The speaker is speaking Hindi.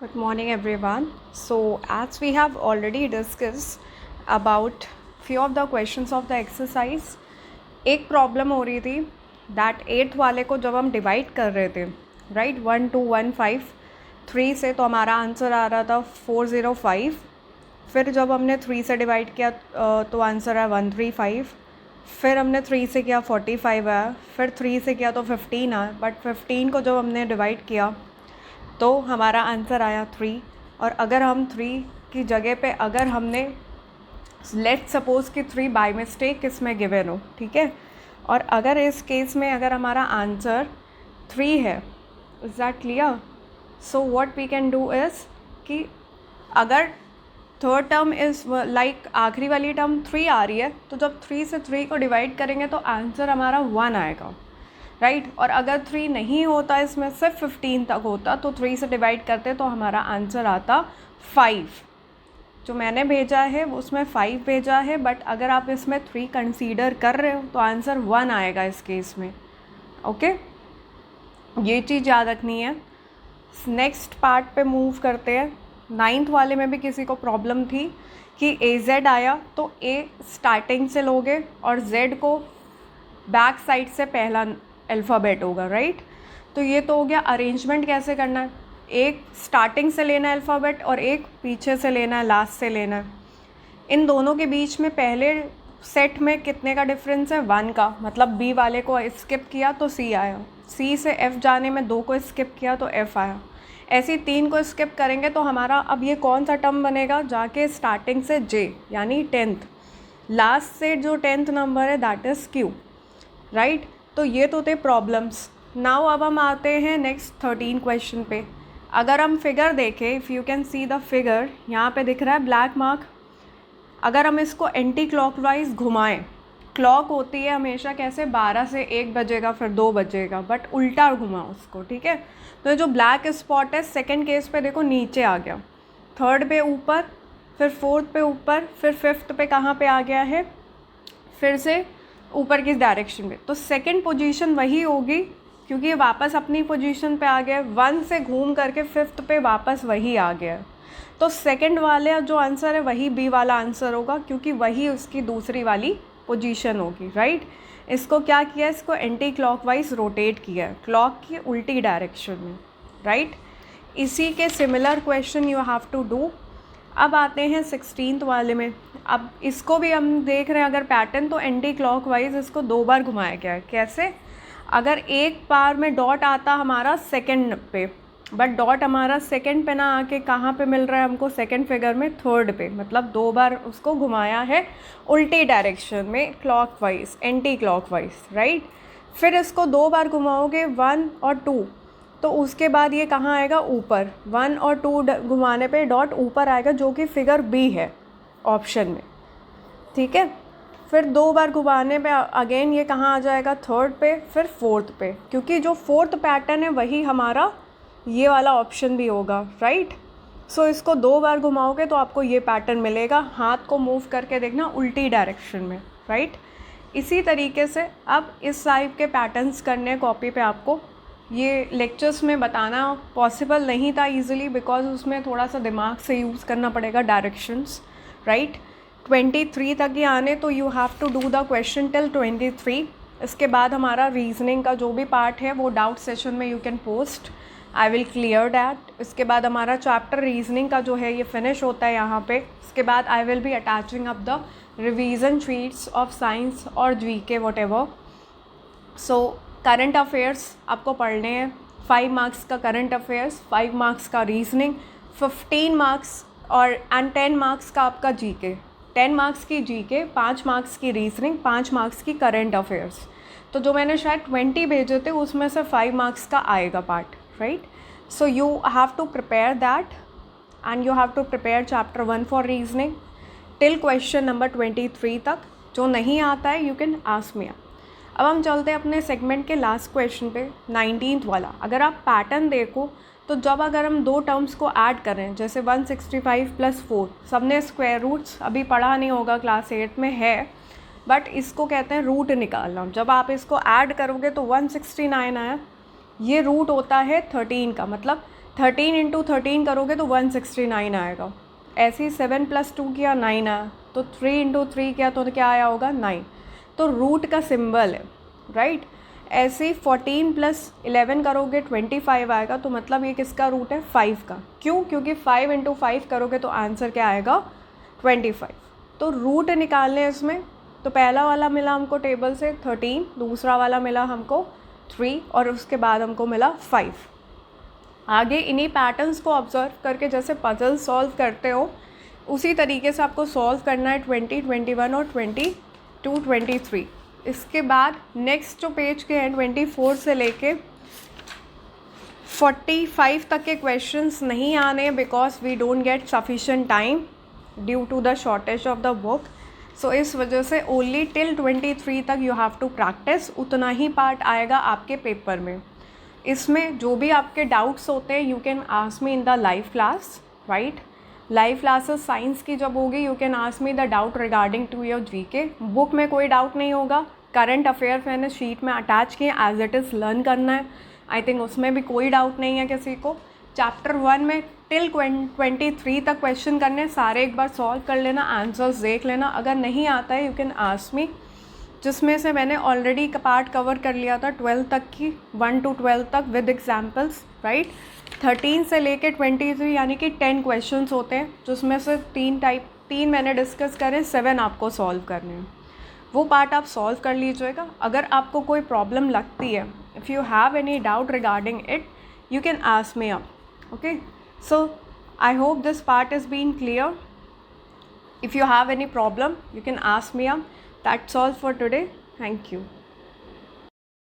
Good morning, everyone. So, as we have already discussed about few of the questions of the exercise, एक प्रॉब्लम हो रही थी दैट एट्थ वाले को जब हम डिवाइड कर रहे थे राइट 1 2 1 5 3 से, तो हमारा आंसर आ रहा था 405. फिर जब हमने 3 से डिवाइड किया तो आंसर आया 135. फिर हमने 3 से किया 45 आया. फिर 3 से किया तो 15 आया. बट 15 को जब हमने डिवाइड किया तो हमारा आंसर आया 3. और अगर हम 3 की जगह पे अगर हमने लेट सपोज़ कि 3 बाय मिस्टेक इसमें गिवन हो, ठीक है, और अगर इस केस में अगर हमारा आंसर 3 है, is that clear? So what we can do is कि अगर थर्ड टर्म इज़ लाइक आखिरी वाली टर्म 3 आ रही है, तो जब 3 से 3 को डिवाइड करेंगे तो आंसर हमारा 1 आएगा, राइट. और अगर 3 नहीं होता, इसमें सिर्फ 15 तक होता, तो 3 से डिवाइड करते तो हमारा आंसर आता 5. जो मैंने भेजा है उसमें 5 भेजा है, बट अगर आप इसमें 3 कंसीडर कर रहे हो तो आंसर 1 आएगा इस केस में. ओके, ये चीज़ याद रखनी है. नेक्स्ट पार्ट पे मूव करते हैं. 9th वाले में भी किसी को प्रॉब्लम थी कि AZ आया तो A स्टार्टिंग से लोगे और Z को बैक साइड से पहला अल्फ़ाबेट होगा, राइट. तो ये तो हो गया. अरेंजमेंट कैसे करना है, एक स्टार्टिंग से लेना है अल्फ़ाबेट और एक पीछे से लेना है, लास्ट से लेना है. इन दोनों के बीच में पहले सेट में कितने का डिफरेंस है, 1 का. मतलब B वाले को स्किप किया तो C आया, C से F जाने में 2 को स्किप किया तो F आया. ऐसे 3 को स्किप करेंगे तो हमारा अब ये कौन सा टर्म बनेगा, जाके स्टार्टिंग से J यानी 10th, लास्ट से जो 10th नंबर है दैट इज़ Q, राइट. तो ये तो थे प्रॉब्लम्स. नाउ अब हम आते हैं नेक्स्ट 13 क्वेश्चन पे. अगर हम फिगर देखें, if you can see the figure, यहाँ पे दिख रहा है ब्लैक मार्क. अगर हम इसको एंटी क्लॉकवाइज घुमाएं, क्लॉक होती है हमेशा कैसे, 12 से 1 बजेगा फिर 2 बजेगा, बट उल्टा घुमाओ उसको, ठीक है. तो ये जो ब्लैक स्पॉट है सेकेंड केस पे देखो नीचे आ गया, थर्ड पे ऊपर, फिर फोर्थ पे ऊपर, फिर फिफ्थ पे कहाँ पे आ गया है, फिर से ऊपर की डायरेक्शन में. तो सेकंड पोजीशन वही होगी क्योंकि ये वापस अपनी पोजीशन पे आ गया. 1 से घूम करके फिफ्थ पे वापस वही आ गया. तो सेकंड वाले जो आंसर है वही बी वाला आंसर होगा क्योंकि वही उसकी दूसरी वाली पोजीशन होगी, राइट. इसको क्या किया, इसको एंटी क्लॉकवाइज रोटेट किया, क्लॉक की उल्टी डायरेक्शन में, राइट. इसी के similar question you have to do. अब आते हैं 16th वाले में. अब इसको भी हम देख रहे हैं अगर पैटर्न, तो एंटी क्लॉकवाइज इसको 2 बार घुमाया गया है. कैसे, अगर एक बार में डॉट आता हमारा सेकंड पे, बट डॉट हमारा सेकंड पे ना आके कहाँ पे मिल रहा है हमको, सेकंड फिगर में थर्ड पे, मतलब 2 बार उसको घुमाया है उल्टी डायरेक्शन में, क्लॉकवाइज, एंटी क्लॉकवाइज, राइट. फिर इसको 2 बार घुमाओगे 1 और 2, तो उसके बाद ये कहाँ आएगा, ऊपर. 1 और 2 घुमाने पे डॉट ऊपर आएगा जो कि फिगर बी है ऑप्शन में, ठीक है. फिर 2 बार घुमाने पे अगेन ये कहाँ आ जाएगा, थर्ड पे, फिर फोर्थ पे, क्योंकि जो फोर्थ पैटर्न है वही हमारा ये वाला ऑप्शन भी होगा, राइट. सो इसको 2 बार घुमाओगे तो आपको ये पैटर्न मिलेगा. हाथ को मूव करके देखना उल्टी डायरेक्शन में, राइट. इसी तरीके से अब इस टाइप के पैटर्न्स करने कॉपी पे आपको. ये लेक्चर्स में बताना पॉसिबल नहीं था ईजिली बिकॉज उसमें थोड़ा सा दिमाग से यूज़ करना पड़ेगा डायरेक्शंस, राइट. 23 तक ही आने, तो you have to do the question till 23. इसके बाद हमारा रीजनिंग का जो भी पार्ट है वो डाउट सेशन में you can post, I will clear that. इसके बाद हमारा चैप्टर रीजनिंग का जो है ये फिनिश होता है यहाँ पे. इसके बाद I will be attaching up the revision sheets of science और GK what ever. So current affairs आपको पढ़ने हैं, 5 मार्क्स का करंट अफेयर्स, 5 मार्क्स का रीजनिंग, 15 मार्क्स और 10 मार्क्स का आपका GK. 10 मार्क्स की GK, 5 मार्क्स की रीजनिंग, 5 मार्क्स की करंट अफेयर्स. तो जो मैंने शायद 20 भेजे थे उसमें से 5 मार्क्स का आएगा part, right. So you have to prepare that and you have to prepare chapter 1 for reasoning till question number 23 तक. जो नहीं आता है यू कैन आस्क मी. अब हम चलते हैं अपने सेगमेंट के लास्ट क्वेश्चन पे, 19th वाला. अगर आप पैटर्न देखो तो जब अगर हम 2 टर्म्स को ऐड करें, जैसे 165 + 4, सबने स्क्वायर रूट्स अभी पढ़ा नहीं होगा, क्लास 8 में है, बट इसको कहते हैं रूट निकालना. जब आप इसको ऐड करोगे तो 169 आया, ये रूट होता है 13 का, मतलब 13 इंटू 13 करोगे तो 169 आएगा। ऐसे ही 7 + 2 किया 9 आया, तो 3 इंटू 3 किया तो क्या आया होगा 9। तो रूट का सिंबल है, राइट। ऐसे ही 14 + 11 करोगे 25 आएगा, तो मतलब ये किसका रूट है 5 का। क्यों? क्योंकि 5 इंटू 5 करोगे तो आंसर क्या आएगा 25। तो रूट निकालने हैं इसमें, तो पहला वाला मिला हमको टेबल से 13, दूसरा वाला मिला हमको 3 और उसके बाद हमको मिला 5। आगे इन्हीं पैटर्न्स को ऑब्जर्व करके जैसे पजल सॉल्व करते हो उसी तरीके से आपको सॉल्व करना है 20, 21 और 22, 23। इसके बाद नेक्स्ट जो पेज के हैं 24 से लेके 45 तक के क्वेश्चंस नहीं आने, because we don't get sufficient time due to the shortage of the book. So इस वजह से ओनली टिल 23 तक यू हैव टू प्रैक्टिस, उतना ही पार्ट आएगा आपके पेपर में। इसमें जो भी आपके डाउट्स होते हैं you can ask me in the live class, right. Live classes science की जब होगी you can ask me the doubt regarding to your GK. Book में कोई डाउट नहीं होगा, करंट अफेयर मैंने शीट में अटैच किए, एज इट इज़ लर्न करना है। आई थिंक उसमें भी कोई डाउट नहीं है किसी को। चैप्टर 1 में टिल 23 तक क्वेश्चन करने, सारे एक बार सॉल्व कर लेना, आंसर्स देख लेना। अगर नहीं आता है यू कैन आस्क मी, जिसमें से मैंने ऑलरेडी पार्ट कवर कर लिया था 12 तक की, 1 to 12 तक विद एग्जाम्पल्स, राइट। 13 से लेके 23 यानी कि 10 क्वेश्चंस होते हैं, जिसमें से 3 मैंने डिस्कस करे, 7 आपको सॉल्व करने हैं। वो पार्ट आप सॉल्व कर लीजिएगा। अगर आपको कोई प्रॉब्लम लगती है, if you have any doubt regarding it you can ask me up, okay. So I hope this part is been clear. If you have any problem, you can ask me up. That's all for today. Thank you.